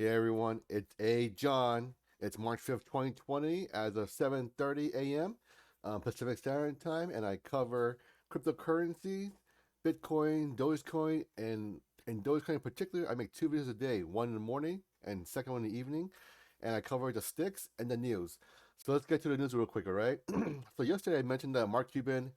Hey everyone, it's A John. It's March 5th, 2020 as of 7:30 a.m. Pacific Standard Time, and I cover cryptocurrencies, Bitcoin, Dogecoin, and Dogecoin in particular. I make two videos a day, one in the morning and second one in the evening, and I cover the sticks and the news. So let's get to the news real quick, all right? So yesterday I mentioned that Mark Cuban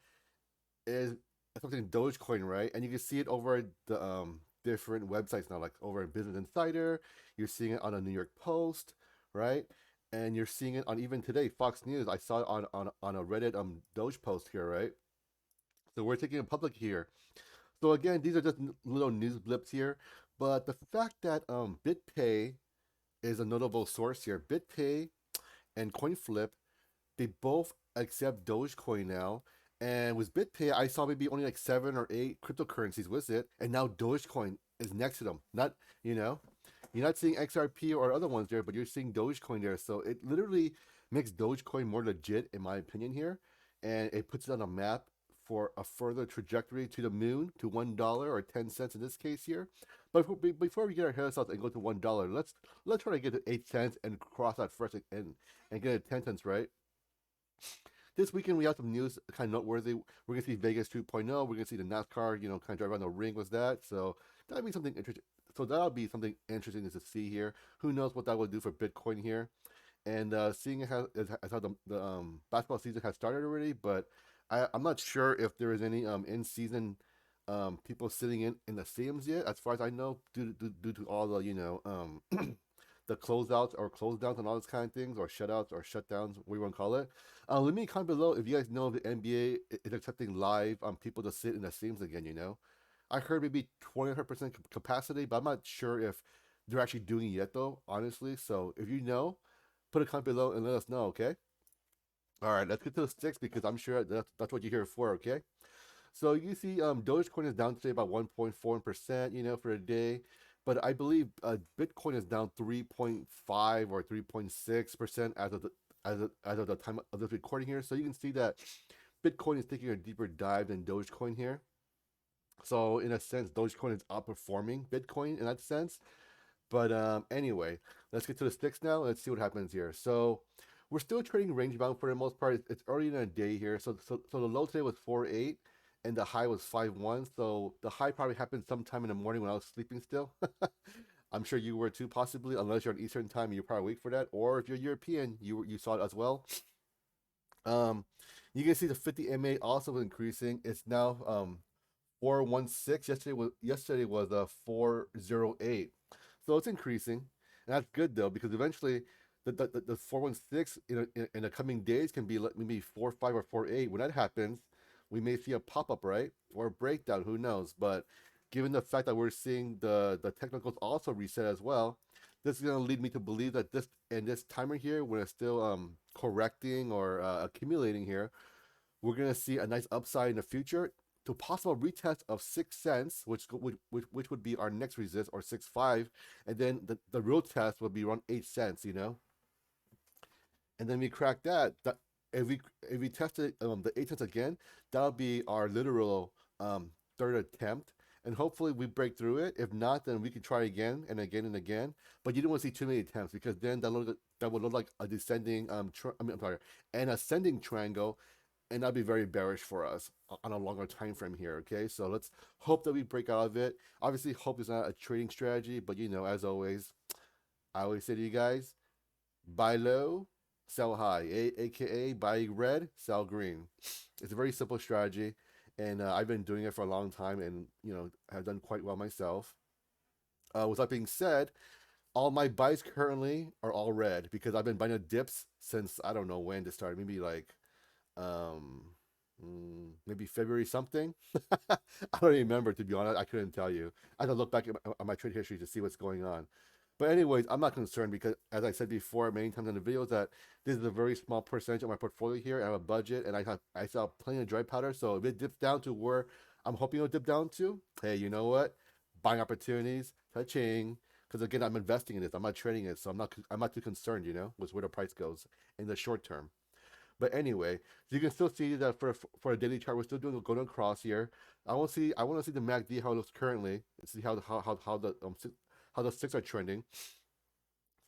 is something Dogecoin, right? And you can see it over the different websites now, like over in Business Insider. You're seeing it on the New York Post, right? And you're seeing it on even today, Fox News. I saw it on a Reddit Doge post here, right? So we're taking it public here. So again, these are just little news blips here, but the fact that BitPay is a notable source here. BitPay and CoinFlip, they both accept Dogecoin now. And with BitPay, I saw maybe only like seven or eight cryptocurrencies with it, and now Dogecoin is next to them. Not, you know, you're not seeing XRP or other ones there, but you're seeing Dogecoin there. So it literally makes Dogecoin more legit, in my opinion, here, and it puts it on a map for a further trajectory to the moon, to $1 or 10 cents in this case here. But before we get our heads out and go to $1, let's try to get to 8 cents and cross that first and get it 10 cents, right? This weekend we have some news kind of noteworthy. We're gonna see Vegas 2.0. We're gonna see the NASCAR, kind of drive around the ring with that. So that'll be something interesting. So that'll be something interesting to see here. Who knows what that will do for Bitcoin here? And seeing as how the basketball season has started already, but I'm not sure if there is any in season people sitting in the stadiums yet. As far as I know, due to all the the closeouts or close downs and all those kind of things, or shutouts or shutdowns, what you want to call it. Let me comment below if you guys know if the NBA is accepting live people to sit in the stadiums again. I heard maybe 25% capacity, but I'm not sure if they're actually doing it yet, though, honestly. So if you know, put a comment below and let us know, okay? All right, let's get to the sticks because I'm sure that's what you're here for, okay? So you see, Dogecoin is down today about 1.4%, for the day, but I believe Bitcoin is down 3.5 or 3.6% as of the time of this recording here. So you can see that Bitcoin is taking a deeper dive than Dogecoin here. So in a sense, Dogecoin is outperforming Bitcoin in that sense. But anyway, let's get to the sticks now. Let's see what happens here. So we're still trading range bound for the most part. It's early in the day here. So the low today was 4.8 and the high was 5.1. So the high probably happened sometime in the morning when I was sleeping still. I'm sure you were too, possibly, unless you're on Eastern time, you're probably awake for that. Or if you're European, you saw it as well. Um, you can see the 50 MA also increasing. It's now 416. Yesterday was 408. So it's increasing, and that's good though because eventually the 416 in the coming days can be like maybe 4.5 or 4.8. When that happens, we may see a pop up, right, or a breakdown. Who knows? But given the fact that we're seeing the technicals also reset as well, this is going to lead me to believe that this timer here, when it's still correcting or accumulating here, we're going to see a nice upside in the future to possible retest of 6 cents, which would be our next resist, or 6.5, and then the real test would be around 8 cents. And then we crack that if we test it the 8 cents again, that'll be our literal third attempt. And hopefully we break through it. If not, then we can try again and again and again. But you don't want to see too many attempts because then that would look like a descending I'm sorry, an ascending triangle, and that'd be very bearish for us on a longer time frame here. Okay, so let's hope that we break out of it. Obviously, hope is not a trading strategy, but as always, I always say to you guys, buy low, sell high, aka buy red, sell green. It's a very simple strategy, and I've been doing it for a long time, and have done quite well myself. With that being said, all my buys currently are all red because I've been buying the dips since I don't know when to start. Maybe like um maybe February something. I don't even remember, to be honest. I couldn't tell you. I had to look back at my trade history to see what's going on. But anyways, I'm not concerned because, as I said before many times in the videos, that this is a very small percentage of my portfolio here. I have a budget, and I saw plenty of dry powder. So if it dips down to where I'm hoping it'll dip down to, hey, you know what? Buying opportunities, touching. Because again, I'm investing in this. I'm not trading it, so I'm not too concerned, with where the price goes in the short term. But anyway, so you can still see that for a daily chart, we're still doing a golden cross here. I want to see the MACD how it looks currently, and see how the sticks are trending.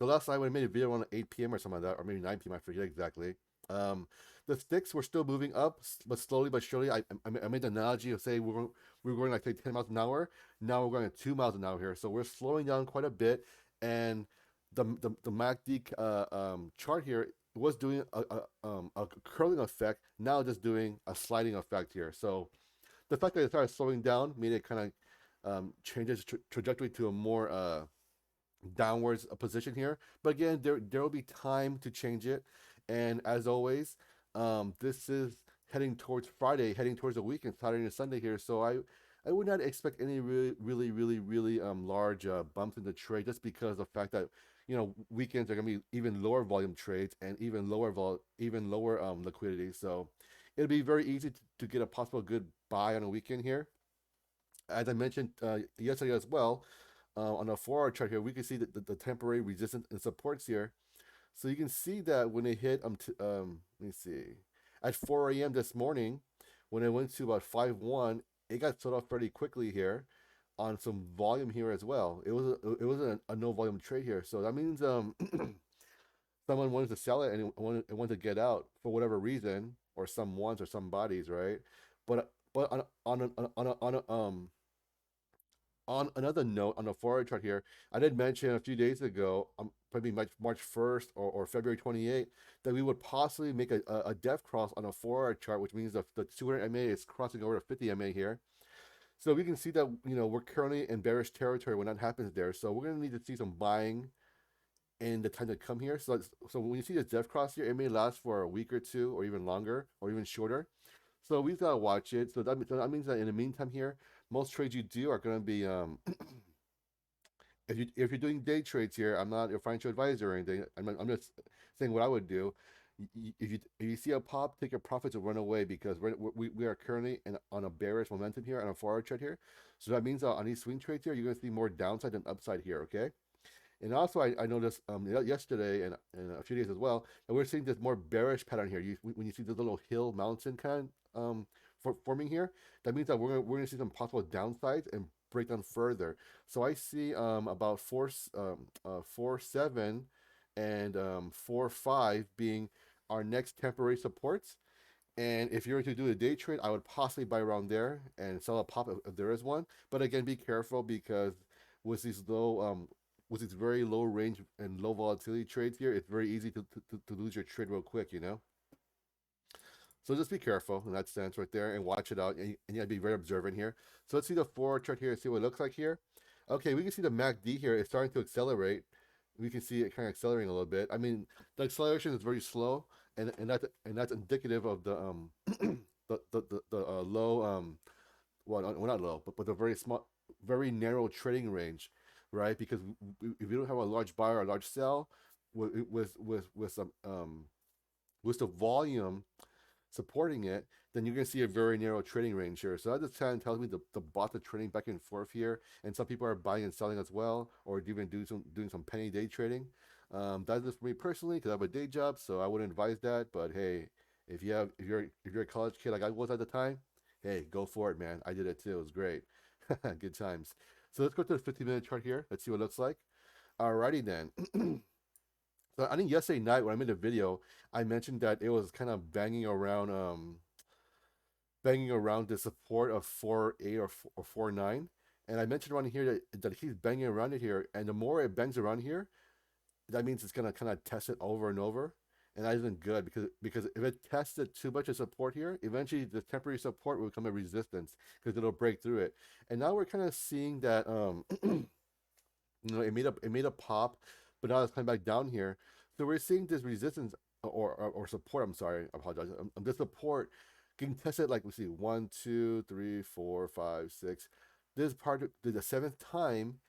So last night when I made a video around 8 p.m. or something like that, or maybe 9 p.m. I forget exactly. Um, the sticks were still moving up, but slowly but surely. I made the analogy of say we were going like say 10 miles an hour. Now we're going at 2 miles an hour here, so we're slowing down quite a bit. And the MACD chart here was doing a curling effect. Now just doing a sliding effect here. So the fact that it started slowing down made it kind of change its trajectory to a more downwards position here. But again, there will be time to change it. And as always, this is heading towards Friday, heading towards the weekend, Saturday and Sunday here. So I would not expect any really large bumps in the trade just because of the fact that weekends are gonna be even lower volume trades and even lower liquidity. So it'll be very easy to get a possible good buy on a weekend here. As I mentioned yesterday as well, on a 4-hour chart here, we can see the temporary resistance and supports here. So you can see that when it hit, let me see, at 4 a.m. this morning, when it went to about 5-1, it got sold off pretty quickly here on some volume here as well. It was a no volume trade here, so that means someone wanted to sell it and it wanted to get out for whatever reason, or some ones or some bodies, right? But on another note, on the forward chart here, I did mention a few days ago, probably March 1st or February 28th, that we would possibly make a depth cross on a forward chart, which means the 200 MA is crossing over to 50 MA here. So we can see that we're currently in bearish territory when that happens there. So we're going to need to see some buying in the time to come here. So when you see this depth cross here, it may last for a week or two, or even longer, or even shorter. So we've got to watch it. So that means that in the meantime here, most trades you do are going to be if you're doing day trades here, I'm not your financial advisor or anything. I'm just saying what I would do. If you see a pop, take your profits and run away, because we are currently on a bearish momentum here on a forward chart here. So that means on these swing trades here, you're going to see more downside than upside here. Okay. And also, I noticed yesterday and a few days as well that we're seeing this more bearish pattern here. When you see this little hill mountain kind forming here, that means that we're gonna see some possible downsides and break down further. So I see about 4.7 and 4.5 being our next temporary supports. And if you're to do a day trade, I would possibly buy around there and sell a pop if there is one. But again, be careful, because with these with these very low range and low volatility trades here, it's very easy to lose your trade real quick. So just be careful in that sense right there and watch it out. And you gotta be very observant here. So let's see the forward chart here and see what it looks like here. Okay, we can see the MACD here is starting to accelerate. We can see it kind of accelerating a little bit. I mean, the acceleration is very slow, and that's indicative of the low well not low, but the very small, very narrow trading range, right? Because if you don't have a large buy or a large sell with some with the volume supporting it, then you're going to see a very narrow trading range here. So that just kind of tells me the bots are trading back and forth here, and some people are buying and selling as well, or even doing some penny day trading. That's just for me personally, because I have a day job, so I wouldn't advise that. But hey, if you're a college kid like I was at the time, hey, go for it, man. I did it too. It was great. Good times. So let's go to the 15-minute chart here. Let's see what it looks like. Alrighty then. So I think yesterday night when I made a video, I mentioned that it was kind of banging around the support of 4.8 or 4.9, and I mentioned around here that he's banging around it here, and the more it bangs around here, that means it's gonna kind of test it over and over, and that isn't good, because if it tested too much of support here, eventually the temporary support will become a resistance because it'll break through it, and now we're kind of seeing that it made a pop, but now it's coming back down here. So we're seeing this resistance or support. I'm sorry, I apologize. This support getting tested, like we see 1, 2, 3, 4, 5, 6. This is part of the seventh time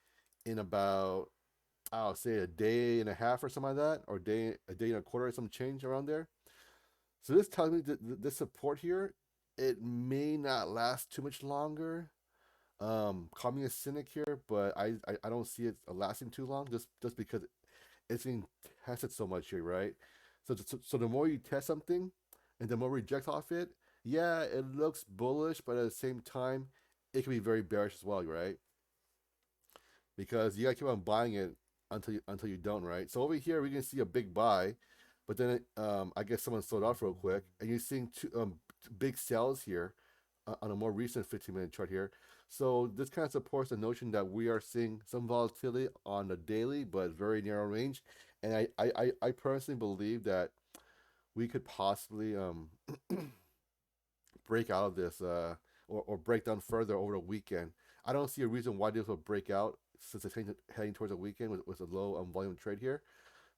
in about, I'll say, a day and a half or something like that, or a day and a quarter or some change around there. So this tells me that this support here, it may not last too much longer. Call me a cynic here, but I don't see it lasting too long, just because it's being tested so much here, right? So the more you test something and the more reject off it, yeah, it looks bullish, but at the same time, it can be very bearish as well, right? Because you gotta keep on buying it until you don't, right? So over here we can see a big buy, but then I guess someone sold off real quick, and you're seeing big sells here on a more recent 15-minute chart here. So this kind of supports the notion that we are seeing some volatility on the daily, but very narrow range. And I personally believe that we could possibly break out of this or break down further over the weekend. I don't see a reason why this will break out since it's heading towards the weekend with a low volume trade here.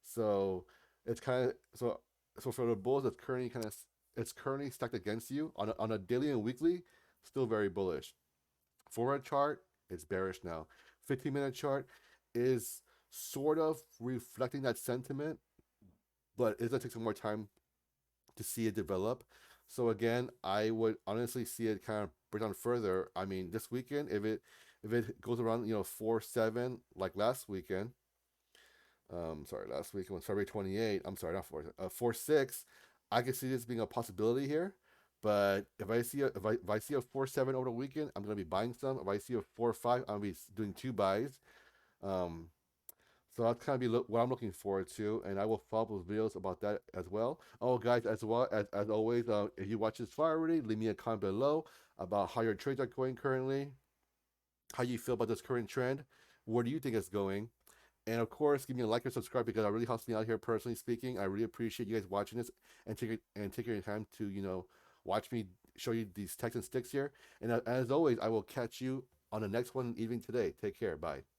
So it's kind of so for the bulls, it's currently stacked against you on a daily and weekly, still very bullish. Forward chart, it's bearish now. 15-minute chart is sort of reflecting that sentiment, but it's gonna take some more time to see it develop. So again, I would honestly see it kind of break down further. I mean, this weekend, if it goes around, 4-7 like last weekend, sorry, last weekend was February 28th. I'm sorry, not 4-6. I can see this being a possibility here. But if I see a 4-7 over the weekend, I'm gonna be buying some. If I see a 4-5, I'm gonna be doing two buys. Um, so that's kind of be what I'm looking forward to, and I will follow up with videos about that as well. Oh, guys, as always, if you watch this far already, leave me a comment below about how your trades are going currently, how you feel about this current trend, where do you think it's going, and of course, give me a like and subscribe because it really helps me out here. Personally speaking, I really appreciate you guys watching this and taking your time to watch me show you these techs and sticks here. And as always, I will catch you on the next one evening today. Take care. Bye.